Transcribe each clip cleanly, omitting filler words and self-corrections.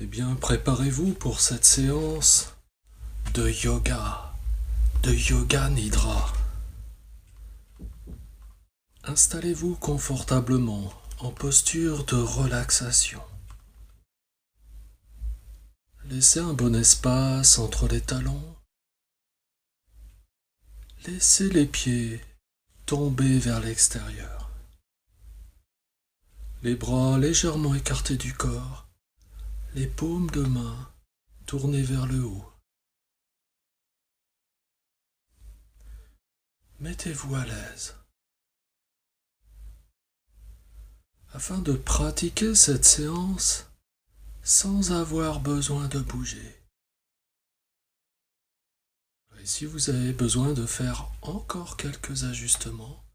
Eh bien, préparez-vous pour cette séance de yoga nidra. Installez-vous confortablement en posture de relaxation. Laissez un bon espace entre les talons. Laissez les pieds tomber vers l'extérieur. Les bras légèrement écartés du corps, les paumes de main tournées vers le haut. Mettez-vous à l'aise. Afin de pratiquer cette séance sans avoir besoin de bouger. Et si vous avez besoin de faire encore quelques ajustements,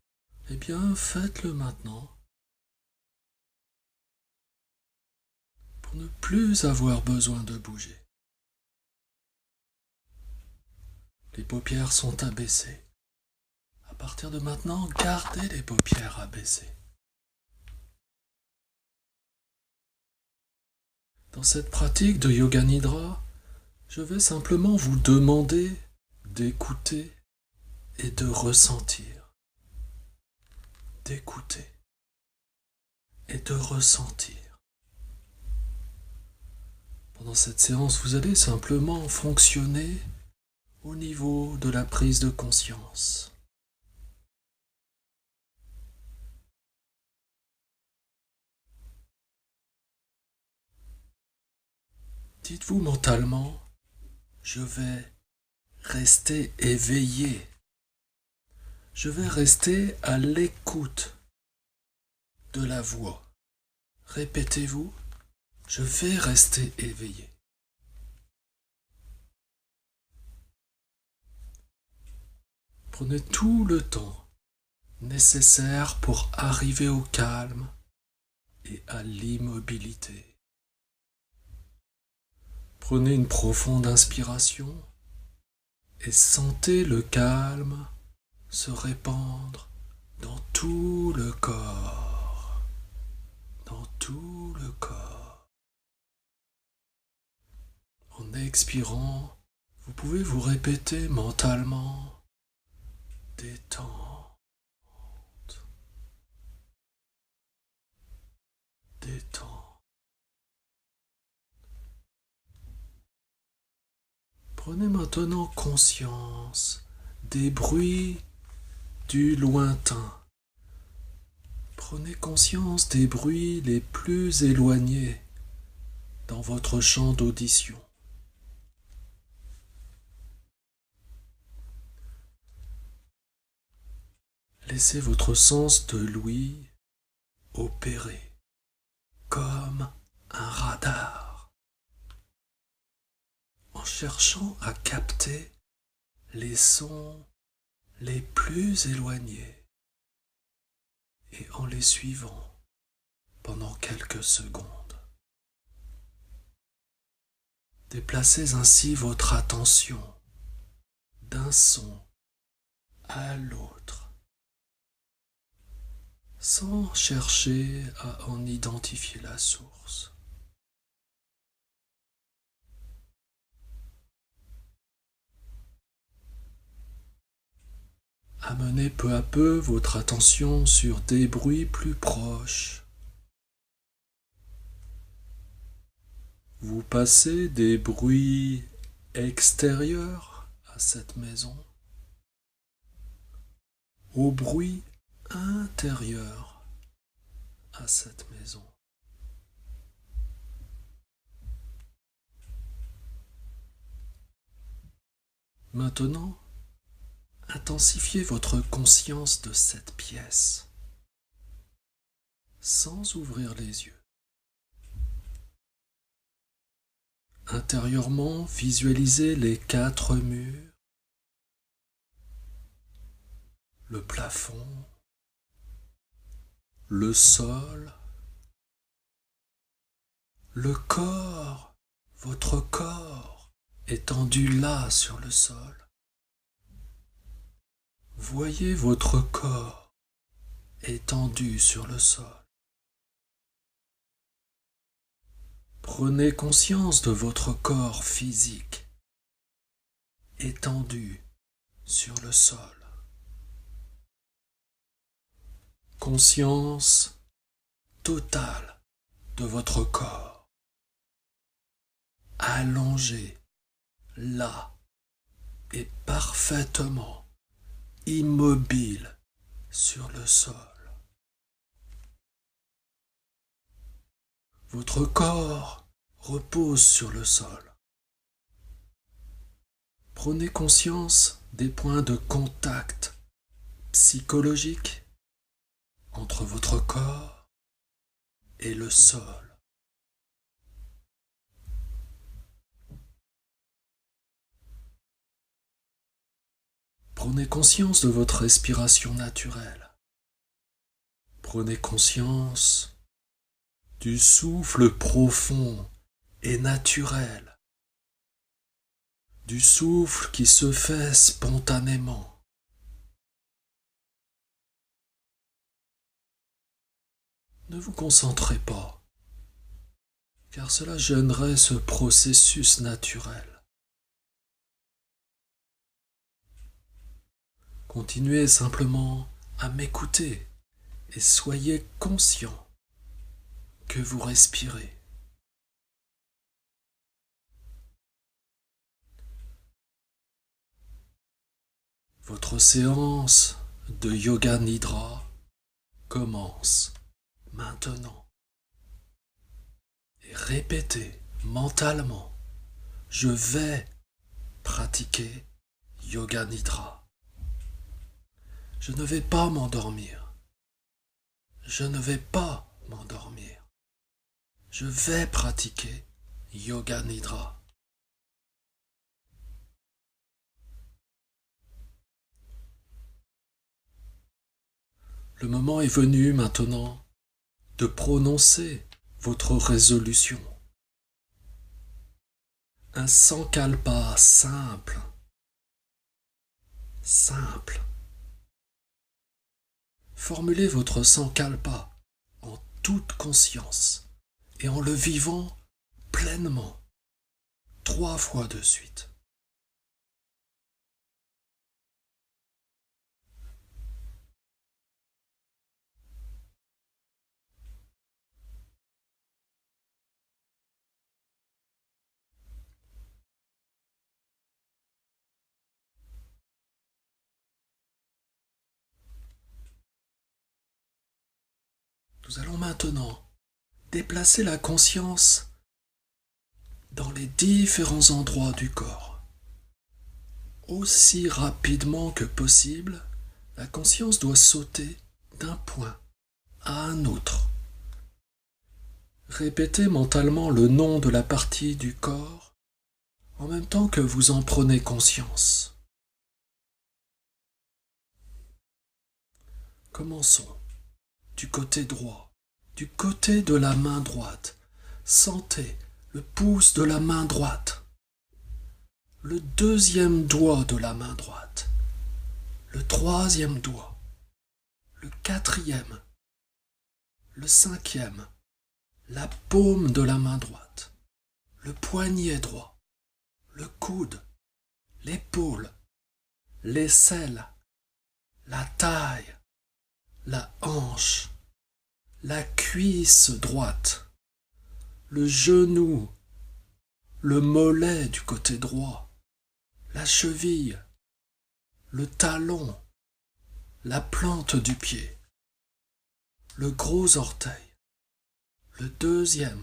eh bien faites-le maintenant pour ne plus avoir besoin de bouger. Les paupières sont abaissées. À partir de maintenant, gardez les paupières abaissées. Dans cette pratique de Yoga Nidra, je vais simplement vous demander d'écouter et de ressentir. D'écouter et de ressentir. Pendant cette séance, vous allez simplement fonctionner au niveau de la prise de conscience. Dites-vous mentalement, je vais rester éveillé. Je vais rester à l'écoute de la voix. Répétez-vous, je vais rester éveillé. Prenez tout le temps nécessaire pour arriver au calme et à l'immobilité. Prenez une profonde inspiration et sentez le calme se répandre dans tout le corps. Dans tout le corps. En expirant, vous pouvez vous répéter mentalement détente, détente. Prenez maintenant conscience des bruits du lointain. Prenez conscience des bruits les plus éloignés dans votre champ d'audition. Laissez votre sens de l'ouïe opérer comme un radar, en cherchant à capter les sons les plus éloignés et en les suivant pendant quelques secondes. Déplacez ainsi votre attention d'un son à l'autre, sans chercher à en identifier la source. Amenez peu à peu votre attention sur des bruits plus proches. Vous passez des bruits extérieurs à cette maison aux bruits intérieurs à cette maison. Maintenant, intensifiez votre conscience de cette pièce sans ouvrir les yeux. Intérieurement, visualisez les 4 murs, le plafond, le sol, le corps, votre corps étendu là sur le sol. Voyez votre corps étendu sur le sol. Prenez conscience de votre corps physique, étendu sur le sol. Conscience totale de votre corps, allongé là et parfaitement immobile sur le sol. Votre corps repose sur le sol. Prenez conscience des points de contact psychologiques entre votre corps et le sol. Prenez conscience de votre respiration naturelle. Prenez conscience du souffle profond et naturel, du souffle qui se fait spontanément. Ne vous concentrez pas, car cela gênerait ce processus naturel. Continuez simplement à m'écouter et soyez conscient que vous respirez. Votre séance de Yoga Nidra commence maintenant. Et répétez mentalement, je vais pratiquer Yoga Nidra. Je ne vais pas m'endormir. Je ne vais pas m'endormir. Je vais pratiquer Yoga Nidra. Le moment est venu maintenant de prononcer votre résolution. Un sankalpa simple. Simple. Formulez votre sankalpa en toute conscience et en le vivant pleinement, 3 fois de suite. Nous allons maintenant déplacer la conscience dans les différents endroits du corps. Aussi rapidement que possible, la conscience doit sauter d'un point à un autre. Répétez mentalement le nom de la partie du corps en même temps que vous en prenez conscience. Commençons du côté droit, du côté de la main droite. Sentez le pouce de la main droite, le 2e doigt de la main droite, le 3e doigt, le 4e, le 5e, la paume de la main droite, le poignet droit, le coude, l'épaule, l'aisselle, la taille, la hanche, la cuisse droite, le genou, le mollet du côté droit, la cheville, le talon, la plante du pied, le gros orteil, le 2e,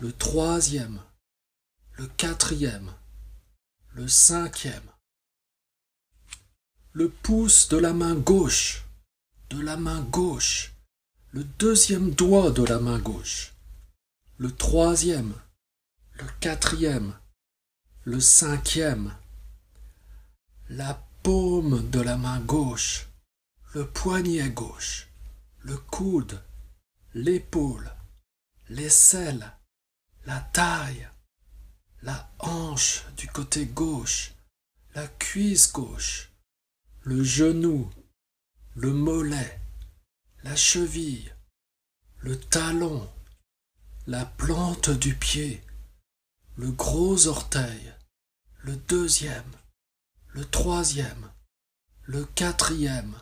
le 3e, le 4e, le 5e, le pouce de la main gauche, le 2e doigt de la main gauche, le 3e, le 4e, le 5e, la paume de la main gauche, le poignet gauche, le coude, l'épaule, l'aisselle, la taille, la hanche du côté gauche, la cuisse gauche, le genou, le mollet, la cheville, le talon, la plante du pied, le gros orteil, le deuxième, le troisième, le quatrième,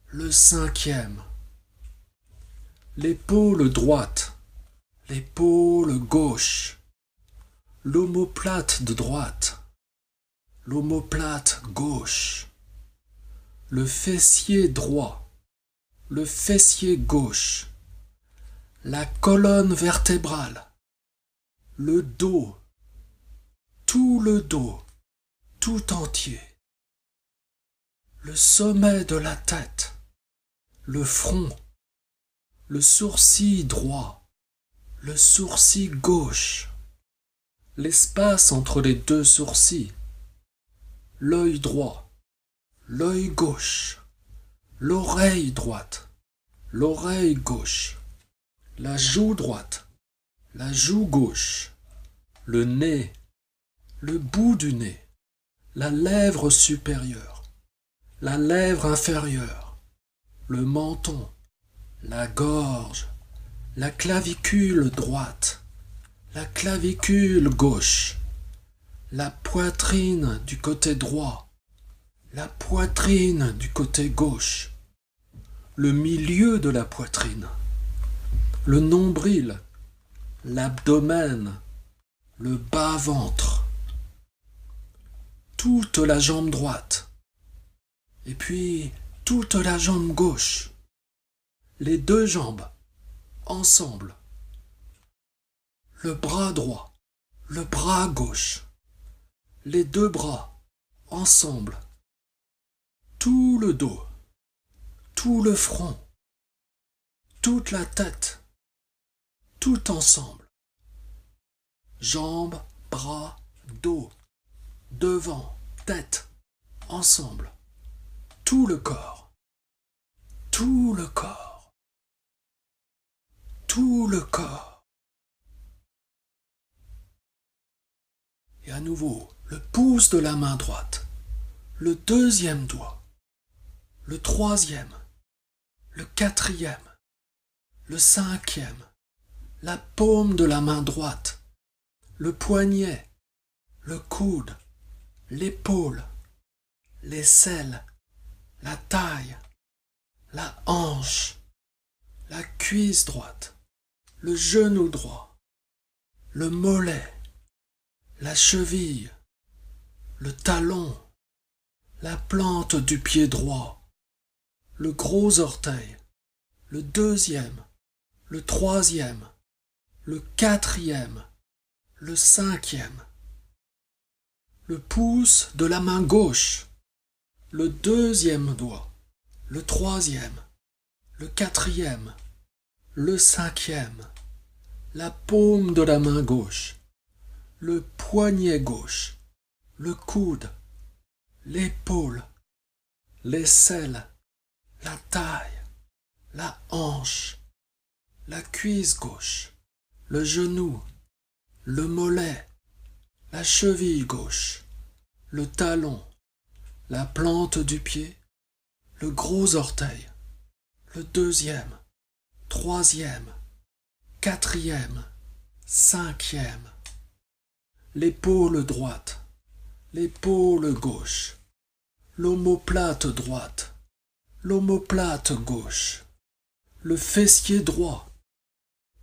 le cinquième, l'épaule droite, l'épaule gauche, l'omoplate de droite, l'omoplate gauche, le fessier droit, le fessier gauche, la colonne vertébrale, le dos, tout le dos, tout entier, le sommet de la tête, le front, le sourcil droit, le sourcil gauche, l'espace entre les deux sourcils, l'œil droit, l'œil gauche, l'oreille droite, l'oreille gauche, la joue droite, la joue gauche, le nez, le bout du nez, la lèvre supérieure, la lèvre inférieure, le menton, la gorge, la clavicule droite, la clavicule gauche, la poitrine du côté droit, la poitrine du côté gauche, le milieu de la poitrine, le nombril, l'abdomen, le bas-ventre, toute la jambe droite, et puis toute la jambe gauche, les deux jambes, ensemble, le bras droit, le bras gauche, les deux bras, ensemble, tout le dos, tout le front, toute la tête, tout ensemble, jambes, bras, dos, devant, tête, ensemble, tout le corps, tout le corps, tout le corps. Et à nouveau, le pouce de la main droite, le deuxième doigt, le troisième, le quatrième, le cinquième, la paume de la main droite, le poignet, le coude, l'épaule, l'aisselle, la taille, la hanche, la cuisse droite, le genou droit, le mollet, la cheville, le talon, la plante du pied droit, le gros orteil, le deuxième, le troisième, le quatrième, le cinquième, le pouce de la main gauche, le deuxième doigt, le troisième, le quatrième, le cinquième, la paume de la main gauche, le poignet gauche, le coude, l'épaule, l'aisselle, la taille, la hanche, la cuisse gauche, le genou, le mollet, la cheville gauche, le talon, la plante du pied, le gros orteil, le deuxième, troisième, quatrième, cinquième, l'épaule droite, l'épaule gauche, l'omoplate droite, l'omoplate gauche, le fessier droit,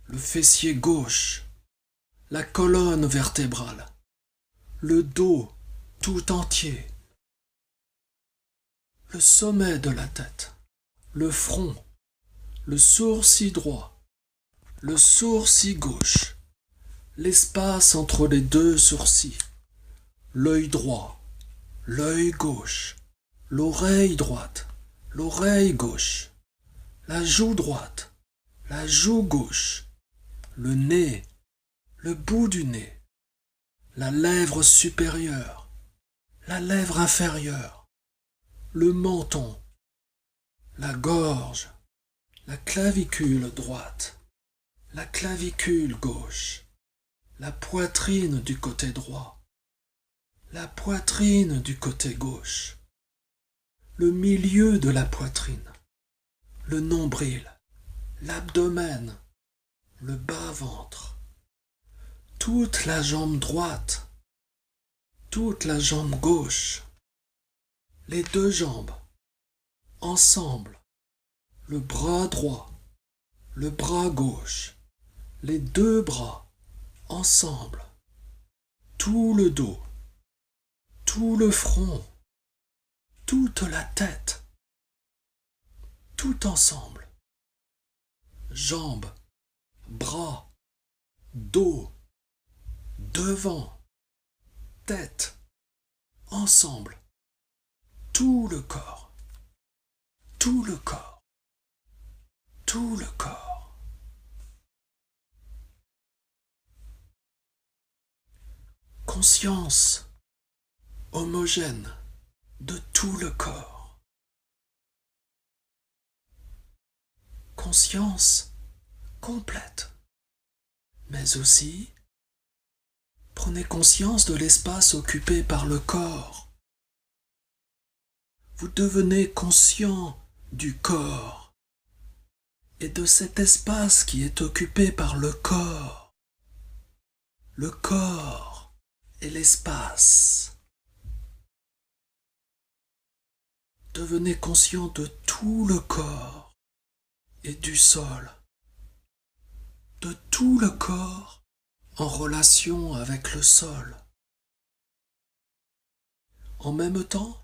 le fessier gauche, la colonne vertébrale, le dos tout entier, le sommet de la tête, le front, le sourcil droit, le sourcil gauche, l'espace entre les deux sourcils, l'œil droit, l'œil gauche, l'oreille droite, l'oreille gauche, la joue droite, la joue gauche, le nez, le bout du nez, la lèvre supérieure, la lèvre inférieure, le menton, la gorge, la clavicule droite, la clavicule gauche, la poitrine du côté droit, la poitrine du côté gauche, le milieu de la poitrine, le nombril, l'abdomen, le bas-ventre, toute la jambe droite, toute la jambe gauche, les deux jambes, ensemble, le bras droit, le bras gauche, les deux bras, ensemble, tout le dos, tout le front, toute la tête, tout ensemble, jambes, bras, dos, devant, tête, ensemble, tout le corps, tout le corps, tout le corps. Conscience homogène de tout le corps. Conscience complète, mais aussi prenez conscience de l'espace occupé par le corps. Vous devenez conscient du corps et de cet espace qui est occupé par le corps. Le corps et l'espace. Devenez conscient de tout le corps et du sol. De tout le corps en relation avec le sol. En même temps,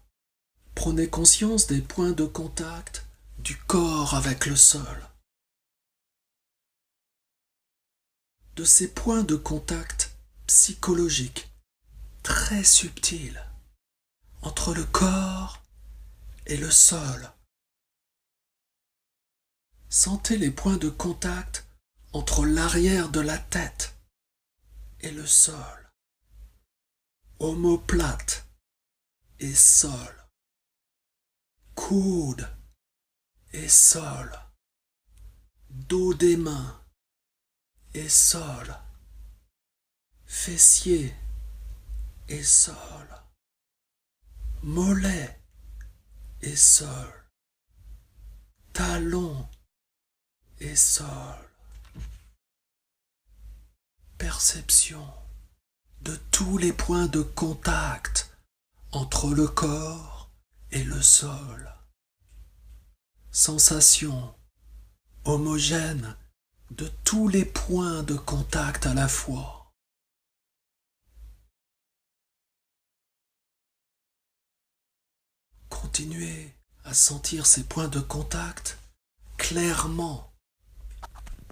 prenez conscience des points de contact du corps avec le sol. De ces points de contact psychologiques très subtils entre le corps et le sol. Sentez les points de contact entre l'arrière de la tête et le sol. Omoplate et sol. Coude et sol. Dos des mains et sol. Fessier et sol. Mollet et sol. Talon et sol. Perception de tous les points de contact entre le corps et le sol. Sensation homogène de tous les points de contact à la fois. Continuez à sentir ces points de contact clairement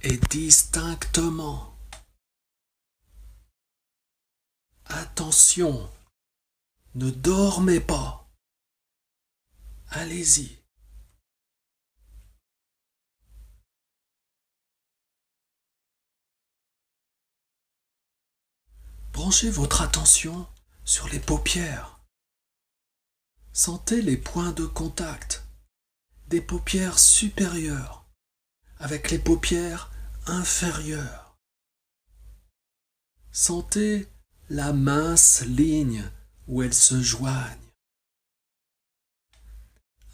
et distinctement. Attention, ne dormez pas. Allez-y. Branchez votre attention sur les paupières. Sentez les points de contact des paupières supérieures avec les paupières inférieures. Sentez la mince ligne où elles se joignent.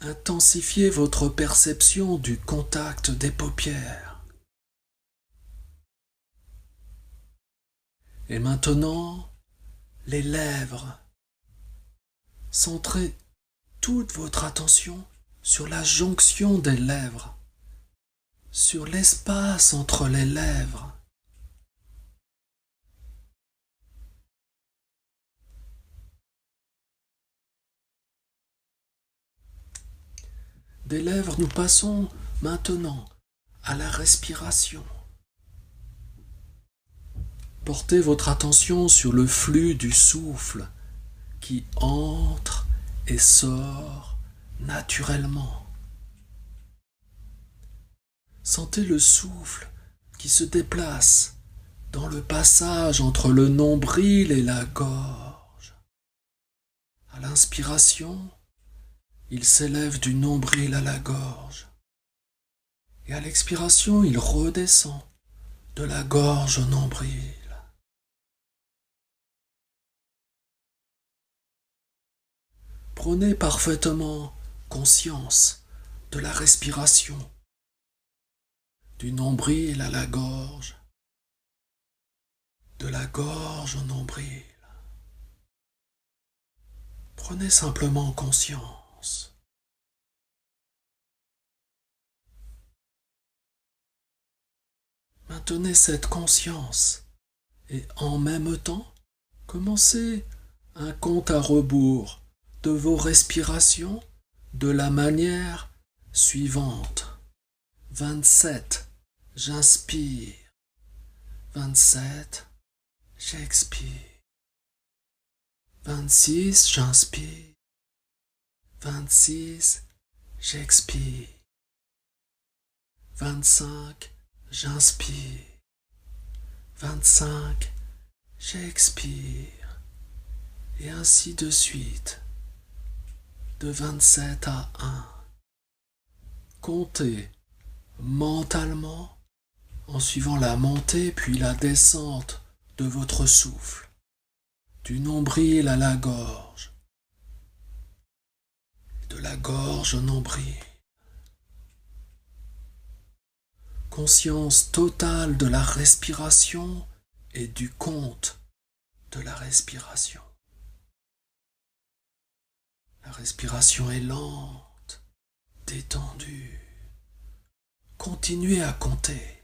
Intensifiez votre perception du contact des paupières. Et maintenant, les lèvres. Centrez toute votre attention sur la jonction des lèvres, sur l'espace entre les lèvres. Des lèvres, nous passons maintenant à la respiration. Portez votre attention sur le flux du souffle qui entre et sort naturellement. Sentez le souffle qui se déplace dans le passage entre le nombril et la gorge. À l'inspiration, il s'élève du nombril à la gorge. Et à l'expiration, il redescend de la gorge au nombril. Prenez parfaitement conscience de la respiration, du nombril à la gorge, la gorge au nombril. Prenez simplement conscience. Maintenez cette conscience et en même temps, commencez un compte à rebours de vos respirations de la manière suivante. 27, j'inspire. 27, j'expire. 26, j'inspire. 26, j'expire. 25, j'inspire. 25, j'expire. Et ainsi de suite. De 27 à 1. Comptez mentalement en suivant la montée puis la descente de votre souffle, du nombril à la gorge, de la gorge au nombril. Conscience totale de la respiration et du compte de la respiration. La respiration est lente, détendue. Continuez à compter.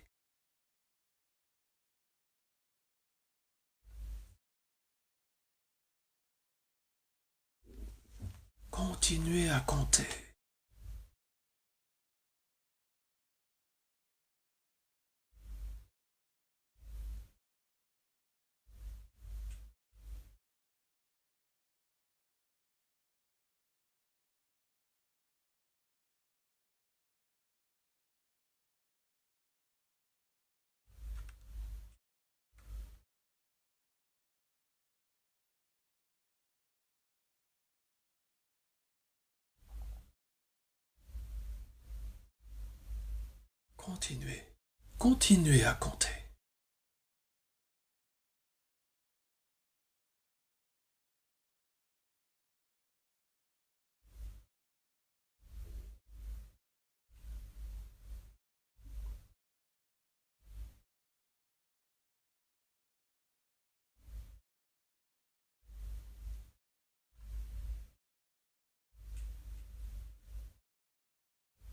Continuez à compter. Continuez. Continuez à compter.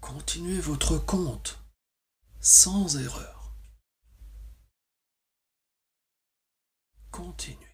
Continuez votre compte sans erreur. Continuez.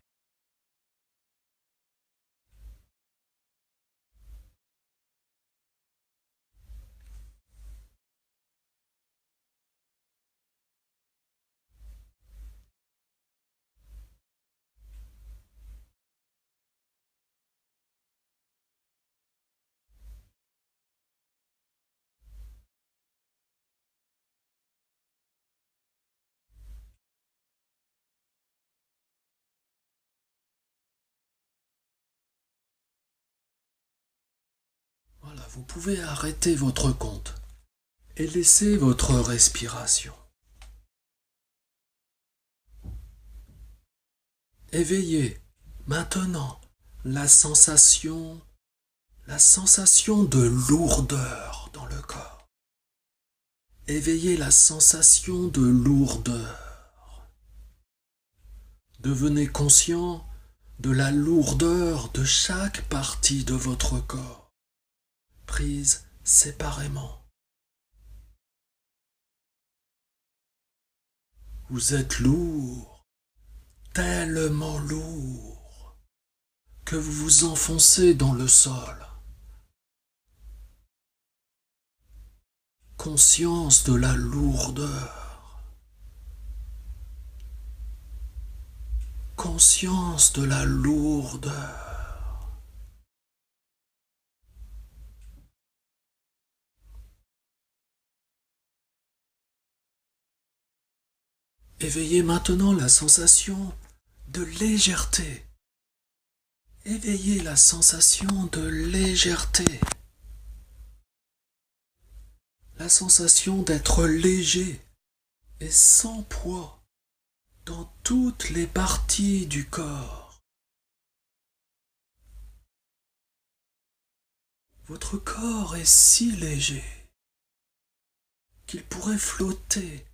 Voilà, vous pouvez arrêter votre compte et laisser votre respiration. Éveillez maintenant la sensation de lourdeur dans le corps. Éveillez la sensation de lourdeur. Devenez conscient de la lourdeur de chaque partie de votre corps, prise séparément. Vous êtes lourd, tellement lourd, que vous vous enfoncez dans le sol. Conscience de la lourdeur. Conscience de la lourdeur. Éveillez maintenant la sensation de légèreté. Éveillez la sensation de légèreté. La sensation d'être léger et sans poids dans toutes les parties du corps. Votre corps est si léger qu'il pourrait flotter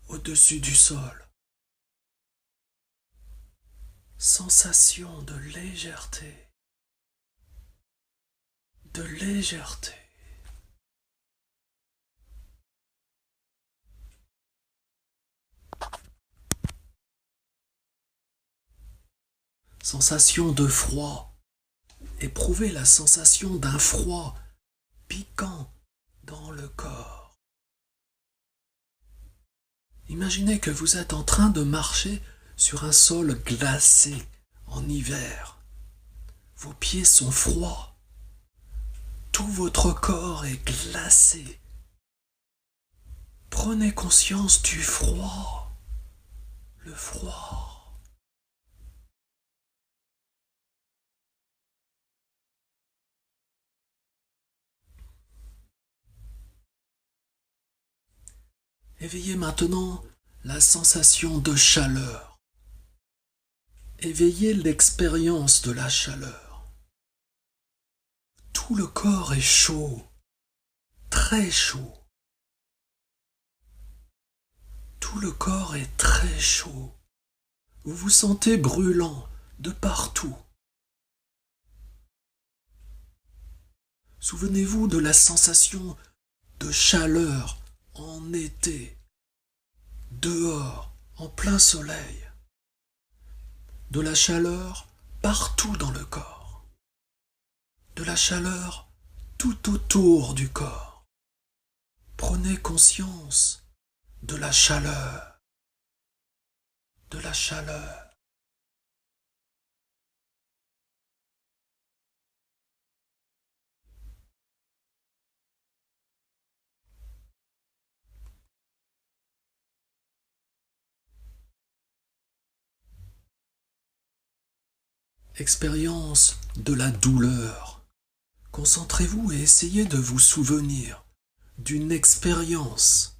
au-dessus du sol. sensation de légèreté, de légèreté. Sensation de froid. Éprouvez la sensation d'un froid piquant dans le corps. Imaginez que vous êtes en train de marcher sur un sol glacé en hiver. Vos pieds sont froids. Tout votre corps est glacé. Prenez conscience du froid. Le froid. Éveillez maintenant la sensation de chaleur. Éveillez l'expérience de la chaleur. Tout le corps est chaud, très chaud. Tout le corps est très chaud. Vous vous sentez brûlant de partout. Souvenez-vous de la sensation de chaleur en été, dehors, en plein soleil. De la chaleur partout dans le corps. De la chaleur tout autour du corps. Prenez conscience de la chaleur. De la chaleur. Expérience de la douleur. Concentrez-vous et essayez de vous souvenir d'une expérience.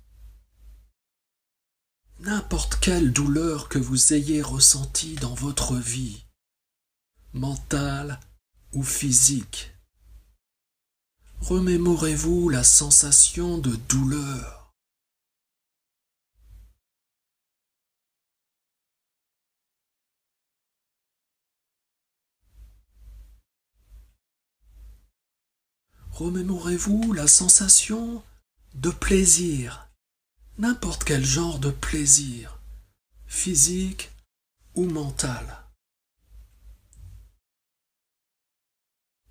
N'importe quelle douleur que vous ayez ressentie dans votre vie, mentale ou physique. Remémorez-vous la sensation de douleur. Remémorez-vous la sensation de plaisir, n'importe quel genre de plaisir, physique ou mental.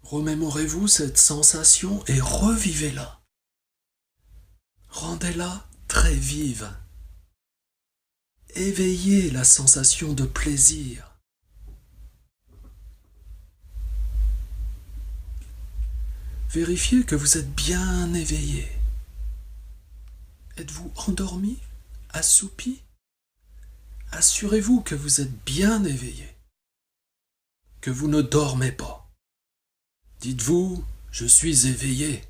Remémorez-vous cette sensation et revivez-la. Rendez-la très vive. Éveillez la sensation de plaisir. Vérifiez que vous êtes bien éveillé. Êtes-vous endormi, assoupi? Assurez-vous que vous êtes bien éveillé, que vous ne dormez pas. Dites-vous, je suis éveillé.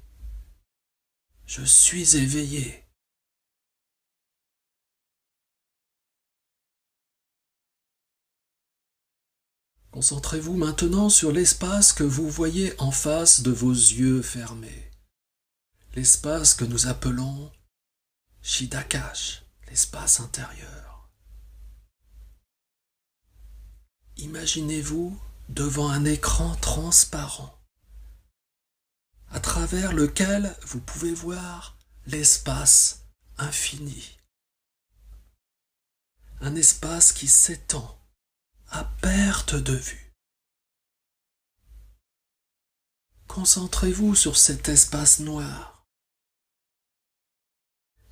Je suis éveillé. Concentrez-vous maintenant sur l'espace que vous voyez en face de vos yeux fermés. L'espace que nous appelons Chittakash, l'espace intérieur. Imaginez-vous devant un écran transparent, à travers lequel vous pouvez voir l'espace infini. Un espace qui s'étend à perte de vue. Concentrez-vous sur cet espace noir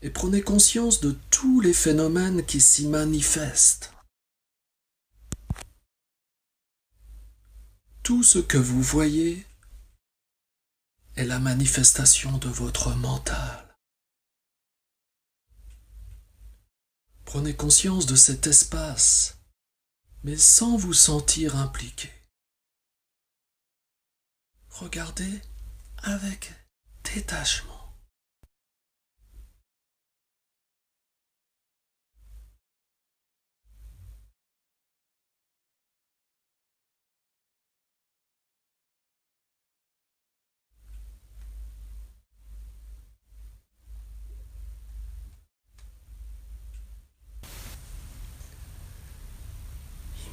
et prenez conscience de tous les phénomènes qui s'y manifestent. Tout ce que vous voyez est la manifestation de votre mental. Prenez conscience de cet espace, mais sans vous sentir impliqué. Regardez avec détachement.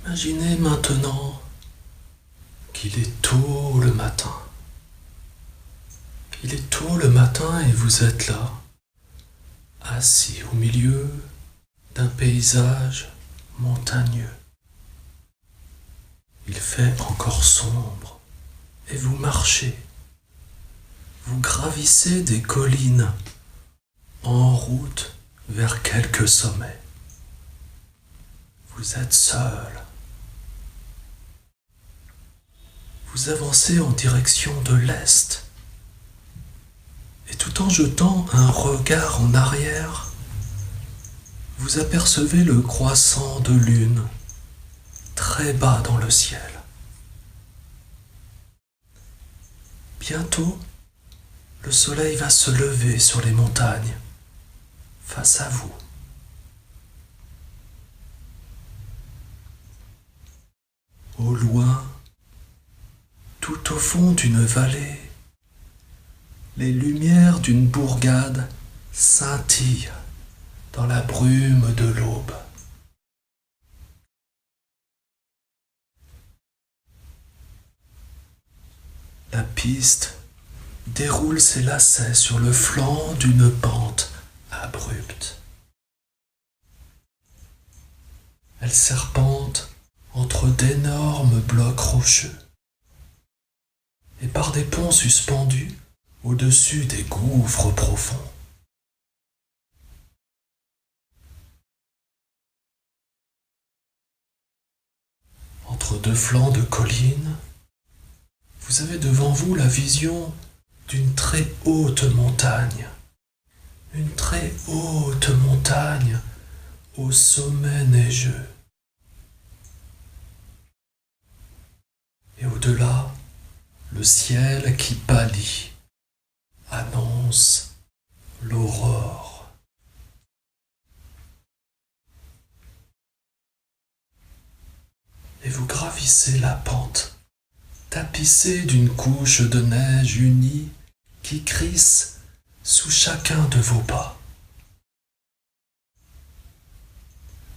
Imaginez maintenant qu'il est tôt le matin. Il est tôt le matin et vous êtes là, assis au milieu d'un paysage montagneux. Il fait encore sombre et vous marchez. Vous gravissez des collines en route vers quelques sommets. Vous êtes seul. Vous avancez en direction de l'est. Et tout en jetant un regard en arrière, vous apercevez le croissant de lune très bas dans le ciel. Bientôt, le soleil va se lever sur les montagnes, face à vous. Au loin, tout au fond d'une vallée, les lumières d'une bourgade scintillent dans la brume de l'aube. La piste déroule ses lacets sur le flanc d'une pente abrupte. Elle serpente entre d'énormes blocs rocheux et par des ponts suspendus au-dessus des gouffres profonds. Entre deux flancs de collines, vous avez devant vous la vision d'une très haute montagne. Une très haute montagne au sommet neigeux. Et au-delà, le ciel qui pâlit annonce l'aurore. Et vous gravissez la pente, tapissée d'une couche de neige unie qui crisse sous chacun de vos pas.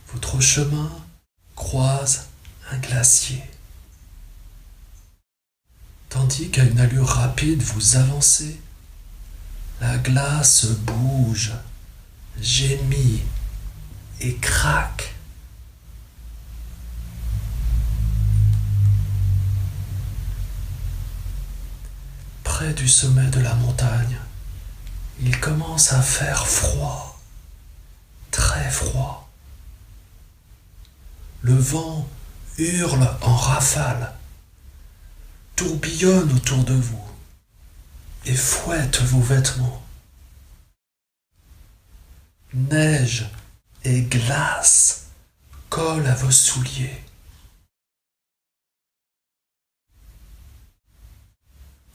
Votre chemin croise un glacier. Tandis qu'à une allure rapide vous avancez, la glace bouge, gémit et craque. Près du sommet de la montagne, il commence à faire froid, très froid. Le vent hurle en rafales, tourbillonne autour de vous et fouette vos vêtements. Neige et glace collent à vos souliers.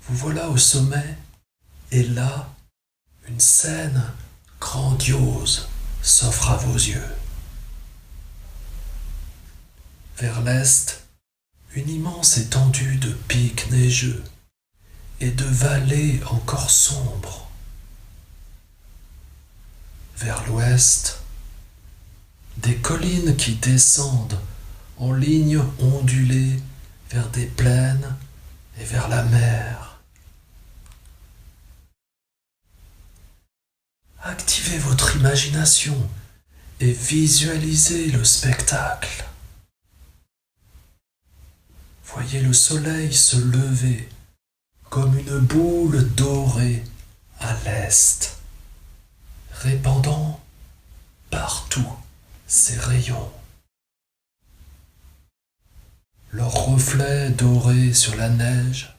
Vous voilà au sommet et là, une scène grandiose s'offre à vos yeux. Vers l'est, une immense étendue de pics neigeux et de vallées encore sombres. Vers l'ouest, des collines qui descendent en ligne ondulée vers des plaines et vers la mer. Activez votre imagination et visualisez le spectacle. Voyez le soleil se lever comme une boule dorée à l'est, répandant partout ses rayons. Leurs reflets dorés sur la neige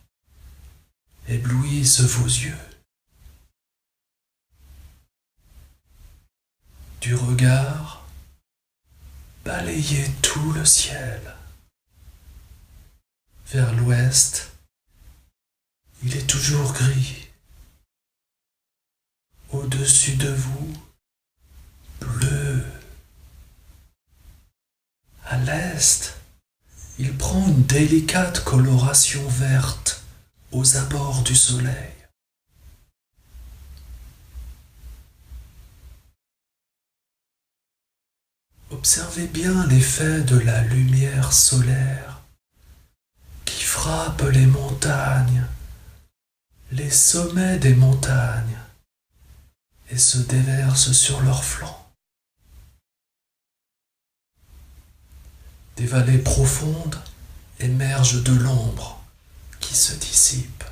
éblouissent vos yeux. Du regard, balayez tout le ciel. Vers l'ouest, il est toujours gris. Au-dessus de vous, bleu. À l'est, il prend une délicate coloration verte aux abords du soleil. Observez bien l'effet de la lumière solaire qui frappe les montagnes, les sommets des montagnes, et se déverse sur leurs flancs. Des vallées profondes émergent de l'ombre qui se dissipe.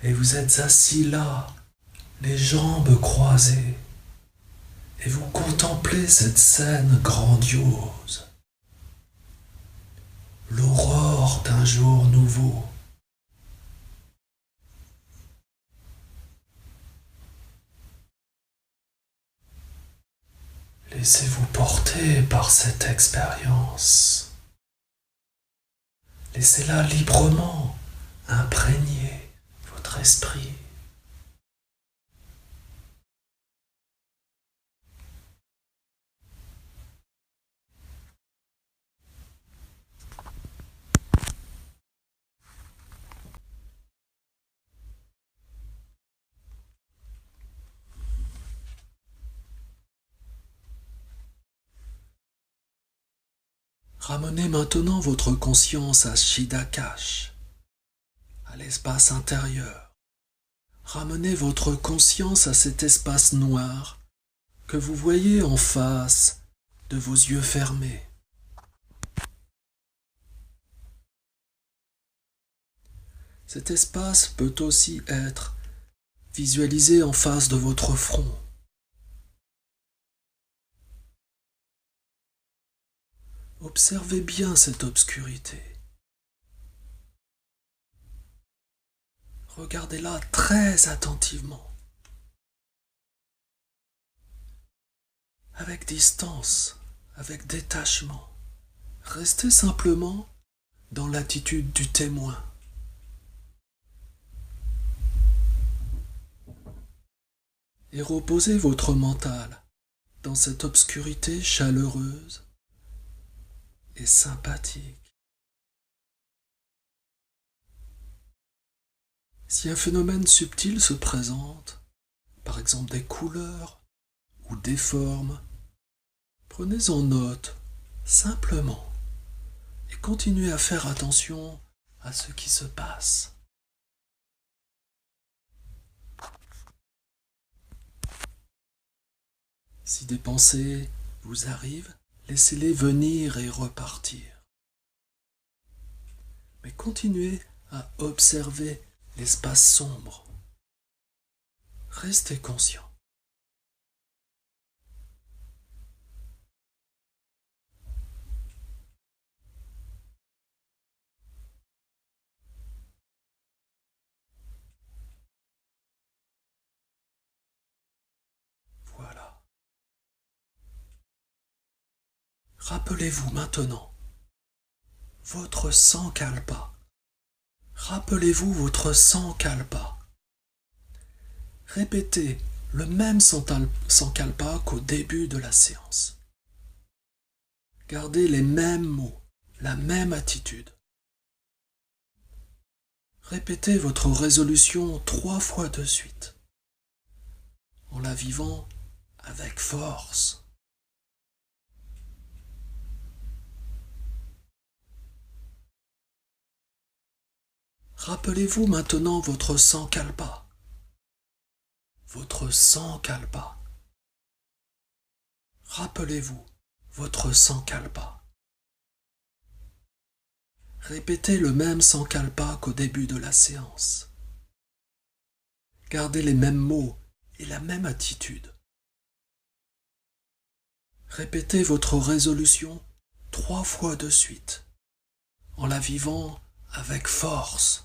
Et vous êtes assis là, les jambes croisées, et vous contemplez cette scène grandiose, l'aurore d'un jour nouveau. Laissez-vous porter par cette expérience. Laissez-la librement imprégner votre esprit. Ramenez maintenant votre conscience à Shidakash, à l'espace intérieur. Ramenez votre conscience à cet espace noir que vous voyez en face de vos yeux fermés. Cet espace peut aussi être visualisé en face de votre front. Observez bien cette obscurité. Regardez-la très attentivement, avec distance, avec détachement. Restez simplement dans l'attitude du témoin. Et reposez votre mental dans cette obscurité chaleureuse et sympathique. Si un phénomène subtil se présente, par exemple des couleurs ou des formes, prenez-en note simplement et continuez à faire attention à ce qui se passe. Si des pensées vous arrivent, laissez-les venir et repartir. Mais continuez à observer l'espace sombre. Restez conscient. Voilà. Rappelez-vous maintenant votre sankalpa. Rappelez-vous votre sankalpa. Répétez le même sankalpa qu'au début de la séance. Gardez les mêmes mots, la même attitude. Répétez votre résolution 3 fois de suite, en la vivant avec force. Rappelez-vous maintenant votre sankalpa. Votre sankalpa. Rappelez-vous votre sankalpa. Répétez le même sankalpa qu'au début de la séance. Gardez les mêmes mots et la même attitude. Répétez votre résolution 3 fois de suite, en la vivant avec force.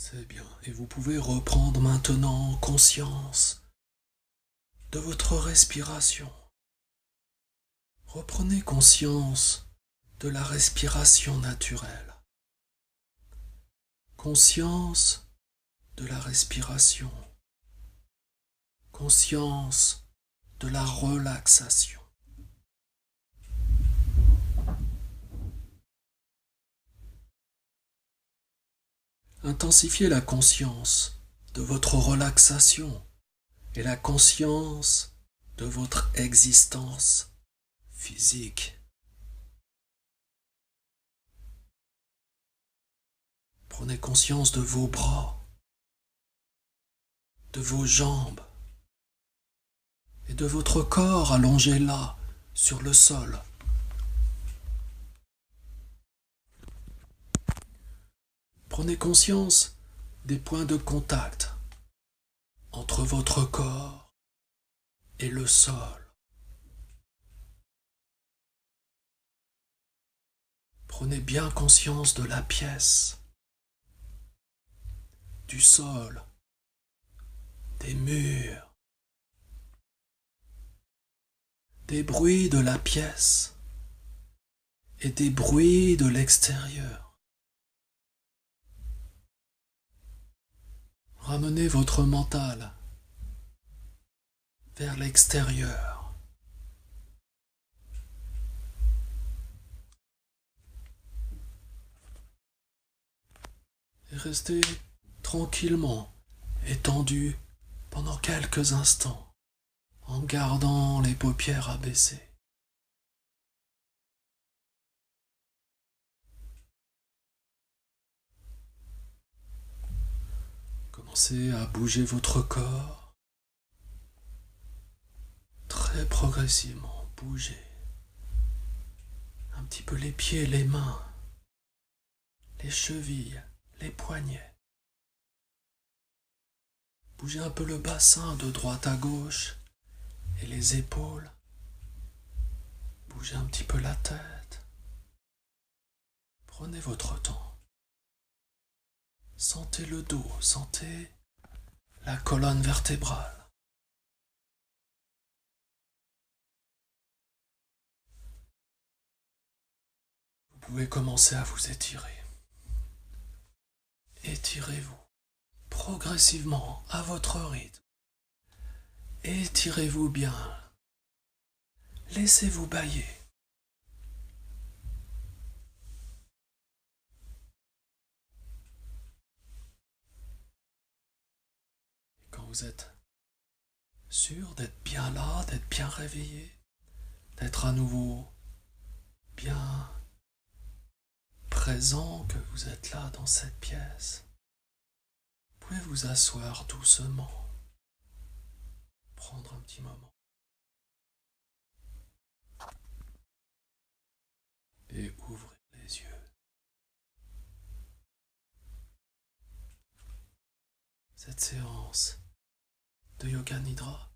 C'est bien, et vous pouvez reprendre maintenant conscience de votre respiration. Reprenez conscience de la respiration naturelle. Conscience de la respiration. Conscience de la relaxation. Intensifiez la conscience de votre relaxation et la conscience de votre existence physique. Prenez conscience de vos bras, de vos jambes et de votre corps allongé là, sur le sol. Prenez conscience des points de contact entre votre corps et le sol. Prenez bien conscience de la pièce, du sol, des murs, des bruits de la pièce et des bruits de l'extérieur. Ramenez votre mental vers l'extérieur. Et restez tranquillement étendu pendant quelques instants en gardant les paupières abaissées. Commencez à bouger votre corps très progressivement. Bougez un petit peu les pieds, les mains, les chevilles, les poignets. Bougez un peu le bassin de droite à gauche et les épaules. Bougez un petit peu la tête. Prenez votre temps. Sentez le dos, sentez la colonne vertébrale. Vous pouvez commencer à vous étirer. Étirez-vous progressivement à votre rythme. Étirez-vous bien. Laissez-vous bâiller. Et quand vous êtes sûr d'être bien là, d'être bien réveillé, d'être à nouveau bien présent, que vous êtes là dans cette pièce, vous pouvez vous asseoir doucement, prendre un petit moment et ouvrir les yeux. Cette séance de Yoga Nidra